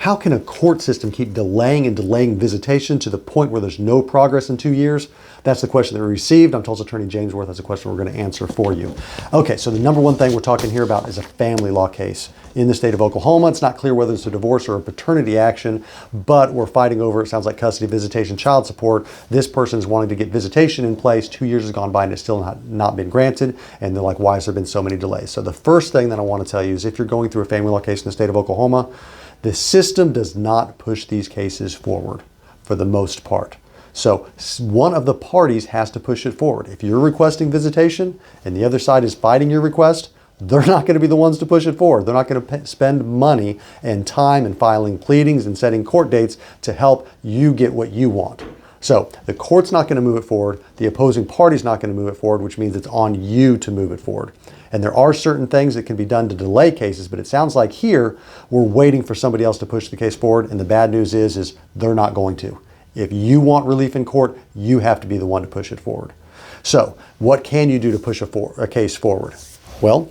How can a court system keep delaying and delaying visitation to the point where there's no progress in 2 years? That's the question that we received. I'm told attorney James Worth has a question we're going to answer for you. Okay, so the number one thing we're talking here about is a family law case. In the state of Oklahoma, it's not clear whether it's a divorce or a paternity action, but we're fighting over, it sounds like, custody, visitation, child support. This person is wanting to get visitation in place. 2 years has gone by and it's still not been granted. And they're like, why has there been so many delays? So the first thing that I want to tell you is if you're going through a family law case in the state of Oklahoma, the system does not push these cases forward for the most part. So one of the parties has to push it forward. If you're requesting visitation and the other side is fighting your request, they're not going to be the ones to push it forward. They're not going to spend money and time in filing pleadings and setting court dates to help you get what you want. So the court's not going to move it forward. The opposing party's not going to move it forward, which means it's on you to move it forward. And there are certain things that can be done to delay cases, but it sounds like here we're waiting for somebody else to push the case forward. And the bad news is they're not going to. If you want relief in court, you have to be the one to push it forward. So what can you do to push a case forward? Well,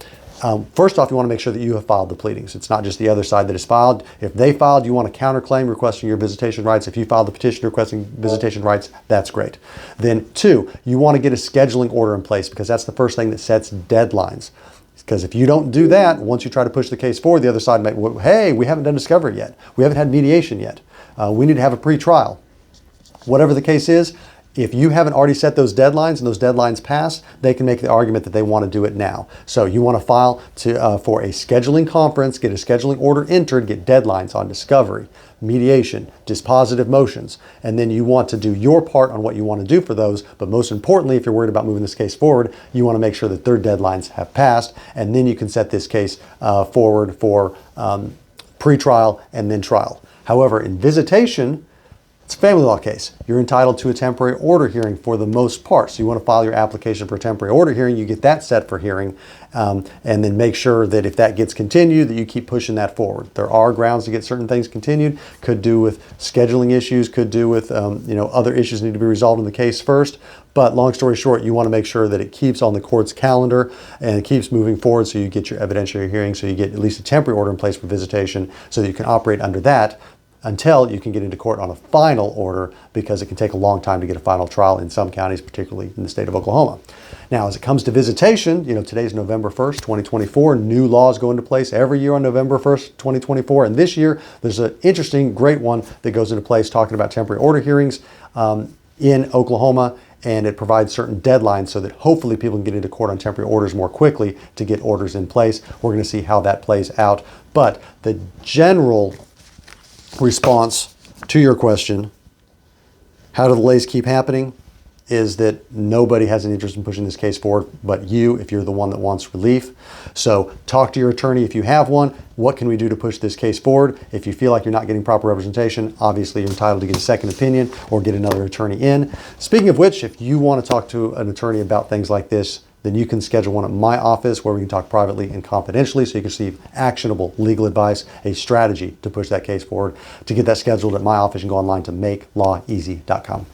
first off, you want to make sure that you have filed the pleadings. It's not just the other side that is filed. If they filed, you want a counterclaim requesting your visitation rights. If you filed the petition requesting visitation rights, that's great. Then two, you want to get a scheduling order in place because that's the first thing that sets deadlines. Because if you don't do that, once you try to push the case forward, the other side might, well, hey, we haven't done discovery yet. We haven't had mediation yet. We need to have a pre-trial. Whatever the case is, if you haven't already set those deadlines and those deadlines pass, they can make the argument that they want to do it now. So you want to file for a scheduling conference, get a scheduling order entered, get deadlines on discovery, mediation, dispositive motions, and then you want to do your part on what you want to do for those. But most importantly, if you're worried about moving this case forward, you want to make sure that their deadlines have passed, and then you can set this case forward for pre-trial and then trial. However, in visitation, it's a family law case. You're entitled to a temporary order hearing for the most part. So you want to file your application for a temporary order hearing, you get that set for hearing, and then make sure that if that gets continued, that you keep pushing that forward. There are grounds to get certain things continued. Could do with scheduling issues, could do with other issues need to be resolved in the case first. But long story short, you want to make sure that it keeps on the court's calendar and it keeps moving forward so you get your evidentiary hearing, so you get at least a temporary order in place for visitation so that you can operate under that until you can get into court on a final order, because it can take a long time to get a final trial in some counties, particularly in the state of Oklahoma. Now, as it comes to visitation, today's November 1st, 2024. New laws go into place every year on November 1st, 2024. And this year, there's an interesting, great one that goes into place talking about temporary order hearings in Oklahoma. And it provides certain deadlines so that hopefully people can get into court on temporary orders more quickly to get orders in place. We're going to see how that plays out. But the general response to your question, how do delays keep happening, is that nobody has an interest in pushing this case forward but you, if you're the one that wants relief. So talk to your attorney if you have one. What can we do to push this case forward? If you feel like you're not getting proper representation, obviously you're entitled to get a second opinion or get another attorney in. Speaking of which, if you want to talk to an attorney about things like this, then you can schedule one at my office where we can talk privately and confidentially so you can receive actionable legal advice, a strategy to push that case forward. To get that scheduled at my office, you can go online to makelawEasy.com.